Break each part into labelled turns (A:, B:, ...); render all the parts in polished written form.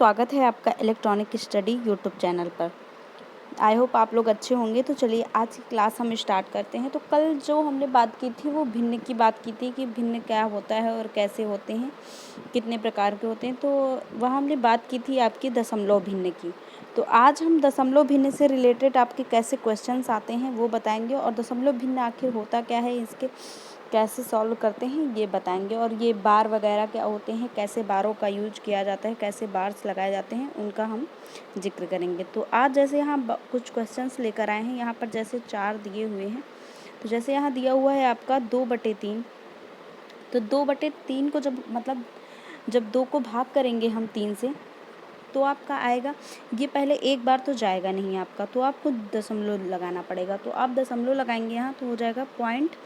A: स्वागत है आपका इलेक्ट्रॉनिक स्टडी यूट्यूब चैनल पर। आई होप आप लोग अच्छे होंगे। तो चलिए आज की क्लास हम स्टार्ट करते हैं। तो कल जो हमने बात की थी वो भिन्न की बात की थी कि भिन्न क्या होता है और कैसे होते हैं, कितने प्रकार के होते हैं। तो वहाँ हमने बात की थी आपकी दशमलव भिन्न की। तो आज हम दशमलव भिन्न से रिलेटेड आपके कैसे क्वेश्चंस आते हैं वो बताएंगे, और दशमलव भिन्न आखिर होता क्या है, इसके कैसे सॉल्व करते हैं ये बताएंगे, और ये बार वगैरह क्या होते हैं, कैसे बारों का यूज किया जाता है, कैसे बार्स लगाए जाते हैं, उनका हम जिक्र करेंगे। तो आज जैसे यहाँ कुछ क्वेश्चंस लेकर आए हैं, यहाँ पर जैसे 4 दिए हुए हैं। तो जैसे यहाँ दिया हुआ है आपका 2/3। तो 2/3 को जब 2 को भाग करेंगे हम 3 से, तो आपका आएगा, ये पहले एक बार तो जाएगा नहीं आपका, तो आपको दशमलव लगाना पड़ेगा। तो आप दशमलव लगाएंगे यहाँ तो हो जाएगा पॉइंट,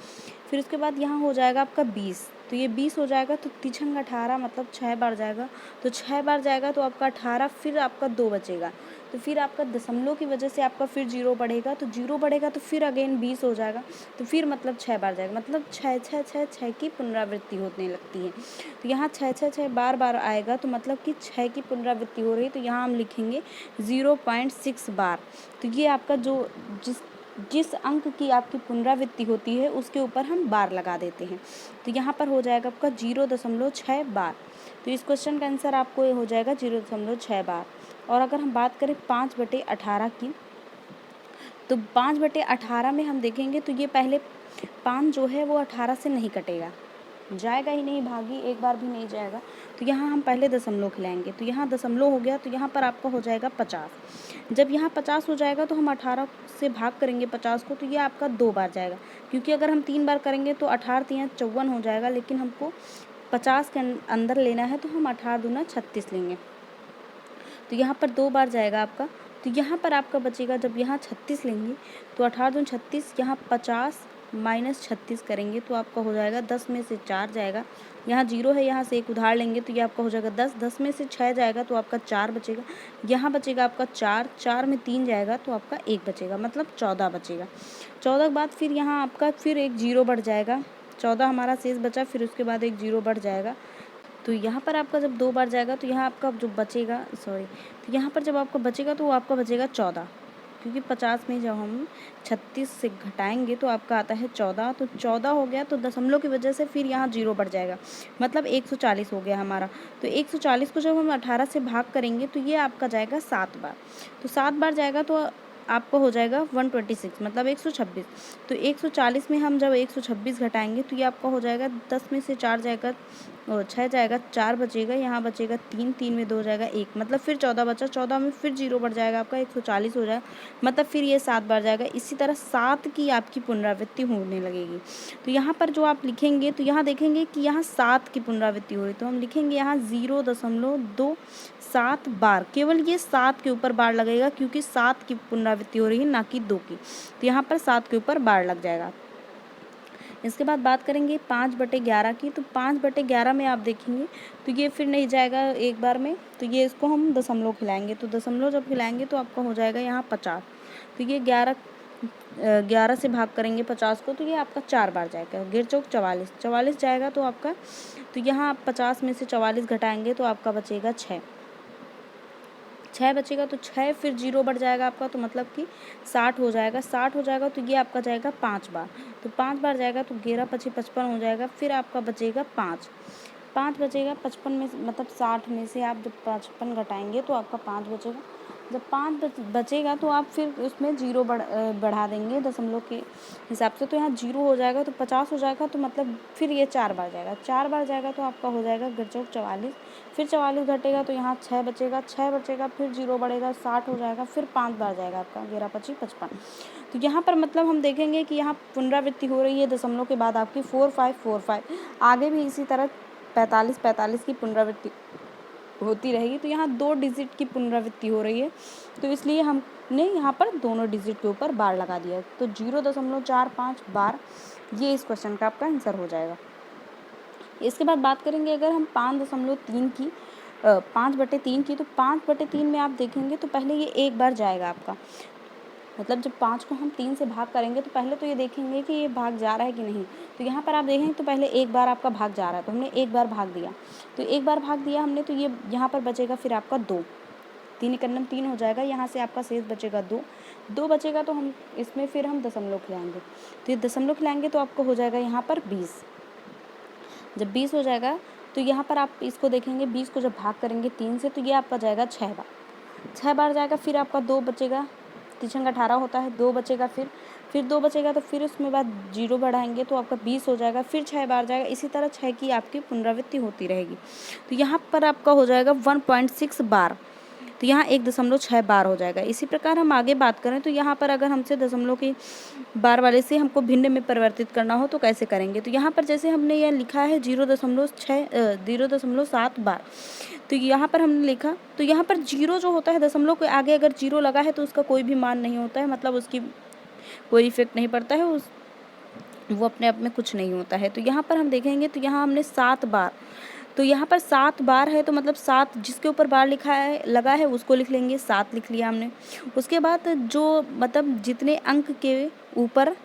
A: फिर उसके बाद यहाँ हो जाएगा आपका 20। तो ये 20 हो जाएगा, तो तिछंग 18 मतलब 6 बार जाएगा। तो 6 बार जाएगा तो आपका 18, फिर आपका 2 बचेगा। तो फिर आपका दशमलव की वजह से आपका फिर 0 बढ़ेगा, तो 0 बढ़ेगा तो फिर अगेन 20 हो जाएगा। तो फिर मतलब 6 बार जाएगा, मतलब 6 6 6 6 की पुनरावृत्ति होने लगती है। तो यहाँ 6 6 6 बार बार आएगा, तो मतलब कि 6 की पुनरावृत्ति हो रही है। तो यहाँ हम लिखेंगे 0.6 बार। तो ये आपका जो जिस अंक की आपकी पुनरावृत्ति होती है उसके ऊपर हम बार लगा देते हैं। तो यहाँ पर हो जाएगा आपका 0.6 बार। तो इस क्वेश्चन का आंसर आपको ये हो जाएगा 0.6 बार। और अगर हम बात करें 5/18 की, तो 5/18 में हम देखेंगे तो ये पहले 5 जो है वो 18 से नहीं कटेगा, जाएगा ही नहीं, भागी एक बार भी नहीं जाएगा। तो यहाँ हम पहले दशमलव खिलाएंगे। तो यहाँ दशमलव हो गया, तो यहाँ पर आपका हो जाएगा 50। जब यहाँ 50 हो जाएगा तो हम 18 से भाग करेंगे 50 को, तो ये आपका 2 बार जाएगा, क्योंकि अगर हम 3 बार करेंगे तो 18 3 54 हो जाएगा, लेकिन हमको 50 के अंदर लेना है, तो हम 18 दूना 36 लेंगे। तो यहाँ पर 2 बार जाएगा आपका। तो यहाँ पर आपका बचेगा, जब यहाँ 36 लेंगे तो 18 दूनी 36, यहाँ 50 माइनस 36 करेंगे तो आपका हो जाएगा 10 में से 4 जाएगा, यहाँ 0 है, यहाँ से 1 उधार लेंगे तो ये आपका हो जाएगा 10, 10 में से 6 जाएगा तो आपका 4 बचेगा, यहाँ बचेगा आपका 4, 4 में 3 जाएगा तो आपका 1 बचेगा, मतलब 14 बचेगा। 14 के बाद फिर यहाँ आपका फिर एक 0 बढ़ जाएगा, 14 हमारा शेष बचा, फिर उसके बाद एक 0 बढ़ जाएगा। तो यहाँ पर आपका जब 2 बार जाएगा तो यहाँ आपका जो बचेगा, तो यहाँ पर जब आपका बचेगा तो आपका बचेगा 14, क्योंकि 50 में जब हम 36 से घटाएंगे तो आपका आता है 14। तो 14 हो गया, तो दशमलव की वजह से फिर यहाँ 0 बढ़ जाएगा, मतलब 140 हो गया हमारा। तो 140 को जब हम 18 से भाग करेंगे तो ये आपका जाएगा 7 बार। तो 7 बार जाएगा तो आपको हो जाएगा 126, मतलब 126। तो 140 में हम जब 126 घटाएंगे तो ये आपका हो जाएगा, 10 में से 4 जाएगा और 6 जाएगा, 4 बचेगा, यहाँ बचेगा 3, 3 में 2 जाएगा 1, मतलब फिर 14 बचा, 14 में फिर 0 बढ़ जाएगा आपका, 140 हो जाएगा, मतलब फिर ये 7 बार जाएगा। इसी तरह 7 की आपकी पुनरावृत्ति होने लगेगी। तो यहाँ पर जो आप लिखेंगे, तो यहाँ देखेंगे कि यहाँ 7 की पुनरावृत्ति हो रही, तो हम लिखेंगे यहाँ 0.27 बार, केवल ये 7 के ऊपर बार लगेगा, क्योंकि 7 की पुनरावृत्ति हो रही है, ना कि 2 की। तो यहाँ पर 7 के ऊपर बार लग जाएगा। इसके बाद बात करेंगे 5/11 की। तो 5/11 में आप देखेंगे तो ये फिर नहीं जाएगा एक बार में, तो ये इसको हम दशमलव खिलाएंगे। तो दशमलव जब खिलाएंगे तो आपका हो जाएगा यहाँ 50। तो ये 11 से भाग करेंगे 50 को, तो ये आपका 4 बार जाएगा, गिर चौक 44, 44 जाएगा तो आपका, तो यहाँ आप 50 में से 44 घटाएंगे तो आपका बचेगा 6 बचेगा। तो 6 फिर 0 बढ़ जाएगा आपका, तो मतलब कि 60 हो जाएगा, 60 हो जाएगा तो ये आपका जाएगा 5 बार। तो 5 बार जाएगा तो 11 5 55 हो जाएगा, फिर आपका बचेगा 5 बचेगा 55 में, मतलब 60 में से आप जब 55 घटाएंगे तो आपका 5 बचेगा। जब 5 बचेगा तो आप फिर उसमें 0 बढ़ा देंगे दशमलव के हिसाब से, तो यहाँ 0 हो जाएगा तो 50 हो जाएगा, तो मतलब फिर ये 4 बार जाएगा, 4 बार जाएगा तो आपका हो जाएगा गिरचौक 44, फिर 44 घटेगा तो यहाँ 6 बचेगा, 6 बचेगा, फिर 0 बढ़ेगा, 60 हो जाएगा, फिर 5 बार जाएगा आपका 11 25 55। तो यहाँ पर मतलब हम देखेंगे कि यहाँ पुनरावृत्ति हो रही है दशमलव के बाद आपकी 4 5 4 5, आगे भी इसी तरह 45 45 की पुनरावृत्ति होती रहेगी। तो यहाँ 2 डिजिट की पुनरावृत्ति हो रही है, तो इसलिए हमने यहाँ पर दोनों डिजिट के ऊपर बार लगा दिया। तो 0.45 बार, ये इस क्वेश्चन का आपका आंसर हो जाएगा। इसके बाद बात करेंगे अगर हम 5.3 की 5/3 की। तो 5/3 में आप देखेंगे तो पहले ये एक बार जाएगा आपका, मतलब जब 5 को हम 3 से भाग करेंगे तो पहले तो ये देखेंगे कि ये भाग जा रहा है कि नहीं। तो यहाँ पर आप देखेंगे तो पहले एक बार आपका भाग जा रहा है, तो हमने एक बार भाग दिया, तो एक बार भाग दिया हमने, तो ये यहाँ पर बचेगा फिर आपका 2, 3 एकन्नम 3 हो जाएगा, यहाँ से आपका शेष बचेगा 2, 2 बचेगा तो हम इसमें फिर हम दशमलव खिलाएंगे, तो ये दशमलव खिलाएंगे तो आपको हो जाएगा यहाँ पर 20। जब 20 हो जाएगा तो यहाँ पर आप इसको देखेंगे, 20 को जब भाग करेंगे 3 से तो ये आपका जाएगा 6 बार, 6 बार जाएगा, फिर आपका 2 बचेगा, 3 18 होता है, 2 बचेगा, फिर 2 बचेगा, तो फिर उसमें बाद 0 बढ़ाएंगे तो आपका 20 हो जाएगा, फिर 6 बार जाएगा, इसी तरह 6 की आपकी पुनरावृत्ति होती रहेगी। तो यहाँ पर आपका हो जाएगा 1.6 बार, तो यहाँ 1.6 बार हो जाएगा। इसी प्रकार हम आगे बात करें तो यहाँ पर अगर हमसे दशमलव की बार वाले से हमको भिन्न में परिवर्तित करना हो तो कैसे करेंगे। तो यहाँ पर जैसे हमने यह लिखा है 0.7 बार, तो यहाँ पर हमने लिखा, तो यहाँ पर 0 जो होता है दशमलव के आगे अगर 0 लगा है तो उसका कोई भी मान नहीं होता है, मतलब उसकी कोई इफेक्ट नहीं पड़ता है, वो अपने आप में कुछ नहीं होता है। तो यहाँ पर हम देखेंगे तो यहाँ हमने 7 बार, तो यहाँ पर 7 बार है तो मतलब 7 जिसके ऊपर बार लिखा है लगा है उसको लिख लेंगे, 7 लिख लिया हमने। उसके बाद जो मतलब जितने अंक के ऊपर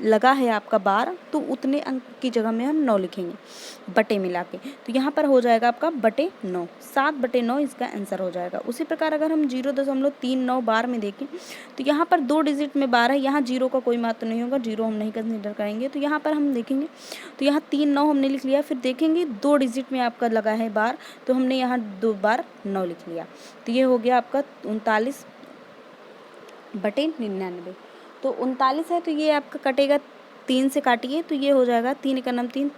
A: लगा है आपका बार तो उतने अंक की जगह में हम 9 लिखेंगे बटे मिला के, तो यहाँ पर हो जाएगा आपका बटे 9, 7/9 इसका आंसर हो जाएगा। उसी प्रकार अगर हम 0.39 बार में देखें तो यहाँ पर 2 डिजिट में बार है, यहाँ 0 का कोई महत्व नहीं होगा, 0 हम नहीं कंसीडर करेंगे। तो यहाँ पर हम देखेंगे तो यहाँ 3 9 हमने लिख लिया, फिर देखेंगे 2 डिजिट में आपका लगा है बार तो हमने यहाँ 2 बार 9 लिख लिया, तो ये हो गया आपका 39/99। तो 39 है तो ये आपका कटेगा 3 से काटिए तो ये हो जाएगा 3 एकन्नम 3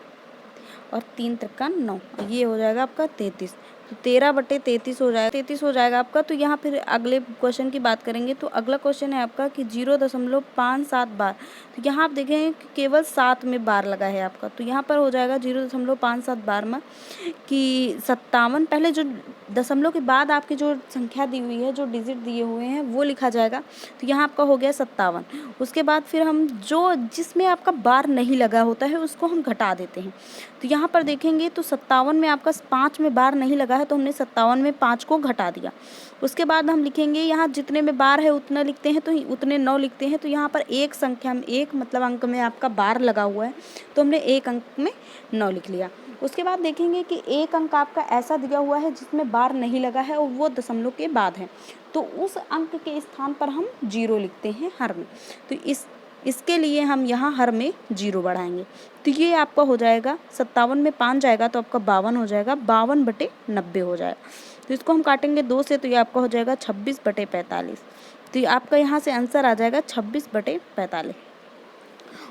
A: और 3 त्रिका 9, ये हो जाएगा आपका 33, तो 13/33 हो जाएगा, 33 हो जाएगा आपका। तो यहाँ फिर अगले क्वेश्चन की बात करेंगे तो अगला क्वेश्चन है आपका कि 0.57 बार, तो यहाँ आप देखेंगे कि केवल 7 में बार लगा है आपका, तो यहाँ पर हो जाएगा 0.57 बार में कि 57, पहले जो दशमलव के बाद आपकी जो संख्या दी हुई है, जो डिजिट दिए हुए हैं वो लिखा जाएगा, तो यहाँ आपका हो गया 57। उसके बाद फिर हम जो जिसमें आपका बार नहीं लगा होता है उसको हम घटा देते हैं, तो यहाँ पर देखेंगे तो 57 में आपका 5 में बार नहीं लगा है तो हमने 57 में 5 को घटा दिया। उसके बाद हम लिखेंगे यहाँ जितने में बार है उतना लिखते हैं तो उतने 9 लिखते हैं, तो यहाँ पर एक संख्या में एक मतलब अंक में आपका बार लगा हुआ है तो हमने एक अंक में 9 लिख लिया। उसके बाद देखेंगे कि एक अंक आपका ऐसा दिया हुआ है जिसमें बार नहीं लगा है और वो दशमलव के बाद है, तो उस अंक के स्थान पर हम 0 लिखते हैं हर में, तो इसके लिए हम यहाँ हर में 0 बढ़ाएंगे, तो ये आपका हो जाएगा 57 में 5 जाएगा तो आपका 52 हो जाएगा, 52/90 हो जाएगा। तो इसको हम काटेंगे 2 से तो ये आपका हो जाएगा 26/45, तो ये आपका यहाँ से आंसर आ जाएगा 26/45।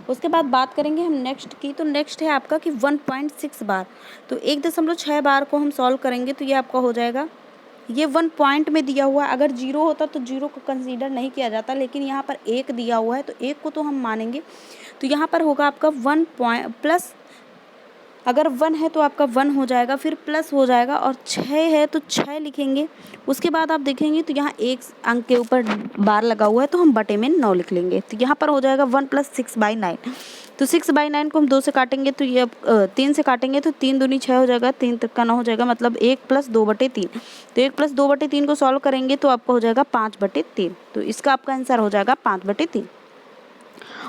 A: उसके बाद बात करेंगे हम नेक्स्ट की, तो नेक्स्ट है आपका कि 1.6 बार, तो 1.6 बार को हम सॉल्व करेंगे तो ये आपका हो जाएगा, ये 1 पॉइंट में दिया हुआ है, अगर 0 होता तो 0 को कंसीडर नहीं किया जाता, लेकिन यहाँ पर 1 दिया हुआ है तो 1 को तो हम मानेंगे, तो यहाँ पर होगा आपका 1 पॉइंट प्लस, अगर 1 है तो आपका 1 हो जाएगा, फिर प्लस हो जाएगा, और 6 है तो 6 लिखेंगे। उसके बाद आप देखेंगे तो यहाँ एक अंक के ऊपर बार लगा हुआ है तो हम बटे में 9 लिख लेंगे, तो यहाँ पर हो जाएगा 1 + 6/9, तो 6/9 को हम 2 से काटेंगे तो ये 3 से काटेंगे तो 3 दूनी 6 हो जाएगा, 3 त्रिका 9 हो जाएगा, मतलब 1 + 2/3, तो 1 + 2/3 को सॉल्व करेंगे तो आपका हो जाएगा 5/3, तो इसका आपका आंसर हो जाएगा 5/3।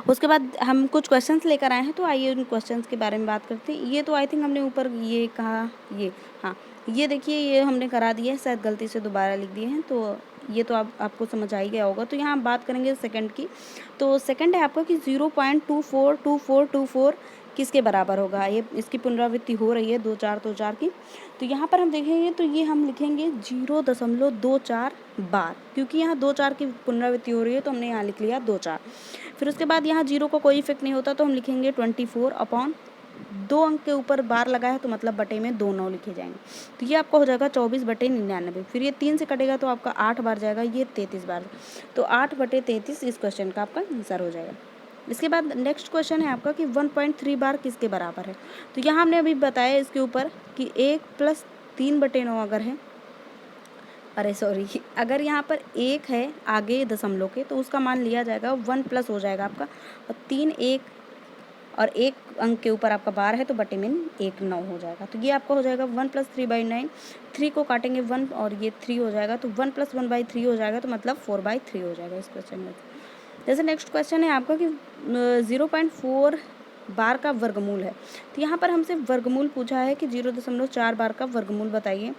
A: उसके बाद हम कुछ क्वेश्चंस लेकर आए हैं, तो आइए उन क्वेश्चंस के बारे में बात करते हैं। ये तो आई थिंक हमने ऊपर ये कहा, ये हाँ ये देखिए ये हमने करा दिया है, शायद गलती से दोबारा लिख दिए हैं, तो ये तो आपको समझ आ ही गया होगा। तो यहाँ हम बात करेंगे सेकंड की, तो सेकंड है आपका कि 0.242424 किसके बराबर होगा। ये इसकी पुनरावृत्ति हो रही है 2 4 2 4 की, तो यहाँ पर हम देखेंगे तो ये हम लिखेंगे 0.24 बार, क्योंकि यहाँ 2 4 की पुनरावृत्ति हो रही है तो हमने यहाँ लिख लिया 2 4। फिर उसके बाद यहाँ 0 का कोई इफेक्ट नहीं होता तो हम लिखेंगे 24/2 अंक के ऊपर बार लगा है तो मतलब बटे में 2 9 लिखे जाएंगे, तो ये आपका हो जाएगा 24/99। फिर ये 3 से कटेगा तो आपका 8 बार जाएगा, ये 33 बार, तो 8/33 इस क्वेश्चन का आपका आंसर हो जाएगा। इसके बाद नेक्स्ट क्वेश्चन है आपका कि 1.3 बार किसके बराबर है। तो यहाँ हमने अभी बताया इसके ऊपर कि 1 + 3/9 अगर है, अरे सॉरी, अगर यहाँ पर 1 है आगे दशमलव के तो उसका मान लिया जाएगा 1 प्लस हो जाएगा आपका, और 3 1 और 1 अंक के ऊपर आपका बार है तो बटे में 1 9 हो जाएगा, तो ये आपका हो जाएगा 1 + 3/9, 3 को काटेंगे 1 और ये 3 हो जाएगा, तो 1 + 1/3 हो जाएगा, तो मतलब 4/3 हो जाएगा इस क्वेश्चन में। जैसे नेक्स्ट क्वेश्चन है आपका कि 0.4 बार का वर्गमूल है। तो यहाँ पर हमसे वर्गमूल पूछा है कि 0.4 बार का वर्गमूल बताइए।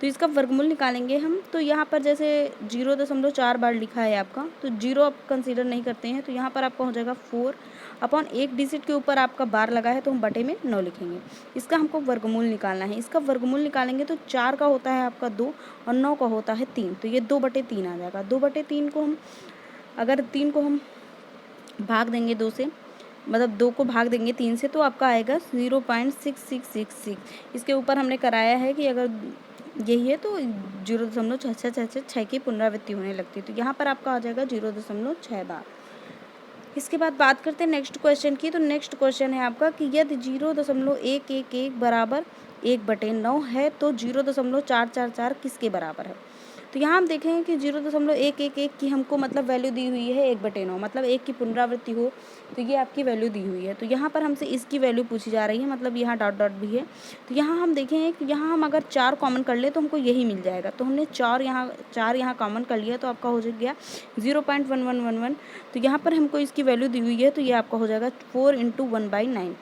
A: तो इसका वर्गमूल निकालेंगे हम। तो यहाँ पर जैसे 0.4 बार लिखा है आपका, तो 0 आप कंसीडर नहीं करते हैं, तो यहाँ पर आपका हो जाएगा 4 अपॉन एक डिजिट के ऊपर आपका बार लगा है तो हम बटे में 9 लिखेंगे। इसका हमको वर्गमूल निकालना है। इसका वर्गमूल निकालेंगे तो 4 का होता है आपका 2 और 9 का होता है 3, तो ये 2/3 आ जाएगा। 2/3 को हम अगर 3 को हम भाग देंगे 2 से, मतलब 2 को भाग देंगे 3 से, तो आपका आएगा 0.6666। इसके ऊपर हमने कराया है कि अगर यही है तो 0.6666 की पुनरावृत्ति होने लगती है। तो यहाँ पर आपका आ जाएगा 0.6 बार। इसके बाद बात करते हैं नेक्स्ट क्वेश्चन की। तो नेक्स्ट क्वेश्चन है आपका कि यदि 0.111 बराबर 1/9 है तो 0.444 किसके बराबर है। तो यहाँ हम देखेंगे कि 0.111 की हमको मतलब वैल्यू दी हुई है 1/9, मतलब 1 की पुनरावृत्ति हो तो ये आपकी वैल्यू दी हुई है। तो यहाँ पर हमसे इसकी वैल्यू पूछी जा रही है, मतलब यहाँ डॉट डॉट भी है। तो यहाँ हम देखेंगे कि यहाँ हम अगर 4 कॉमन कर ले तो हमको यही मिल जाएगा। तो हमने 4 यहाँ कॉमन कर लिया तो आपका हो गया 0.1111। तो यहाँ पर हमको इसकी वैल्यू दी हुई है तो ये आपका हो जाएगा 4 × 1/9।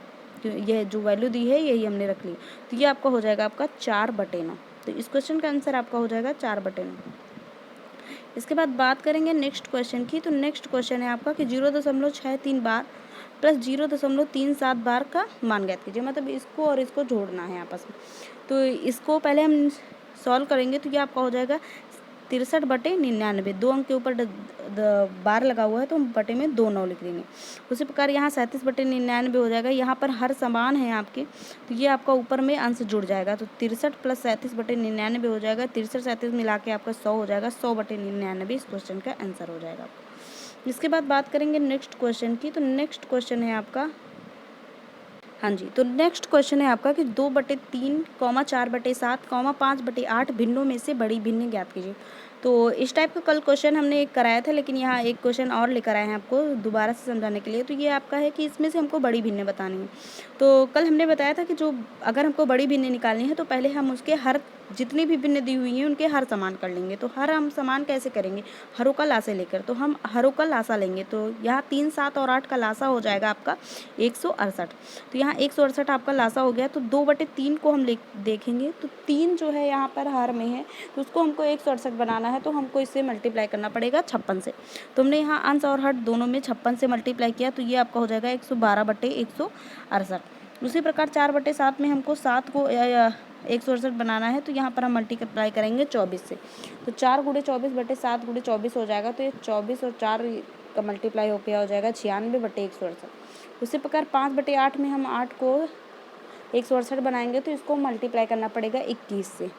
A: तो यह जो वैल्यू दी है यही हमने रख ली, तो ये आपका हो जाएगा आपका 4/9। तो इस क्वेश्चन का आंसर आपका हो जाएगा 4/9। इसके बाद बात करेंगे नेक्स्ट क्वेश्चन की। तो नेक्स्ट क्वेश्चन है आपका कि 0.63 बार प्लस 0.37 बार का मान ज्ञात कीजिए। मतलब इसको और इसको जोड़ना है आपस में। तो इसको पहले हम सॉल्व करेंगे तो ये आपका हो जाएगा 63/99। 2 अंक के ऊपर बार लगा हुआ है तो हम बटे में 2 9 लिख देंगे। उसी प्रकार यहाँ 37/99 हो जाएगा। यहाँ पर हर समान है आपके, तो ये आपका ऊपर में अंश जुड़ जाएगा। तो 63 + 37/99 हो जाएगा। 63 37 मिला के आपका 100 हो जाएगा। 100/99 इस क्वेश्चन का आंसर हो जाएगा। इसके बाद बात करेंगे नेक्स्ट क्वेश्चन की। तो नेक्स्ट क्वेश्चन है आपका, हाँ जी, तो नेक्स्ट क्वेश्चन है आपका कि 2/3, 4/7, 5/8 भिन्नों में से बड़ी भिन्न ज्ञात कीजिए। तो इस टाइप का कल क्वेश्चन हमने एक कराया था, लेकिन यहाँ एक क्वेश्चन और लेकर आए हैं आपको दोबारा से समझाने के लिए। तो ये आपका है कि इसमें से हमको बड़ी भिन्न बतानी है। तो कल हमने बताया था कि जो अगर हमको बड़ी भिन्न निकालनी है तो पहले हम उसके हर जितनी भी भिन्न दी हुई हैं उनके हर समान कर लेंगे। तो हर हम समान कैसे करेंगे, हरों का लासा लेकर। तो हम हरों का लासा लेंगे। तो यहाँ 3, 7 और 8 का लासा हो जाएगा आपका 168। तो यहाँ 168 आपका लासा हो गया। तो 2/3 को हम देखेंगे तो 3 जो है यहाँ पर हर में है, तो उसको हमको 168 बनाना है। तो हमको इससे मल्टीप्लाई करना पड़ेगा 56 से। तो हमने यहाँ अंश और हर दोनों में 56 से मल्टीप्लाई किया, तो ये आपका हो जाएगा 112/168। उसी प्रकार 4/7 में हमको 7 को 168 बनाना है। तो यहाँ पर हम मल्टीप्लाई करेंगे 24 से। तो 4 × 24/7 × 24 हो जाएगा। तो ये 24 और 4 का मल्टीप्लाई होकर हो जाएगा 96/168। उसी प्रकार 5/8 में हम 8 को 168 बनाएंगे, तो इसको मल्टीप्लाई करना पड़ेगा 21 से।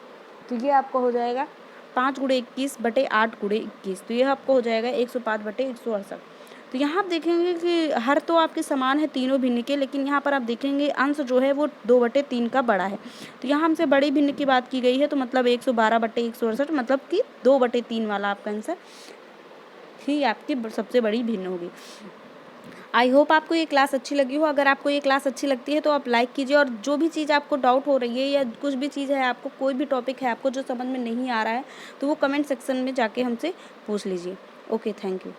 A: तो ये आपको हो जाएगा 5 × 21/8 × 21। तो ये आपको हो जाएगा 105/168। तो यहाँ आप देखेंगे कि हर तो आपके समान है तीनों भिन्न के, लेकिन यहाँ पर आप देखेंगे अंश जो है वो 2/3 का बड़ा है। तो यहाँ हमसे बड़ी भिन्न की बात की गई है, तो मतलब 112/168, मतलब कि 2/3 वाला आपका आंसर ही आपकी सबसे बड़ी भिन्न होगी। आई होप आपको ये क्लास अच्छी लगी हो। अगर आपको ये क्लास अच्छी लगती है तो आप लाइक कीजिए, और जो भी चीज़ आपको डाउट हो रही है या कुछ भी चीज़ है, आपको कोई भी टॉपिक है आपको जो समझ में नहीं आ रहा है, तो वो कमेंट सेक्शन में जाके हमसे पूछ लीजिए। Okay, thank you.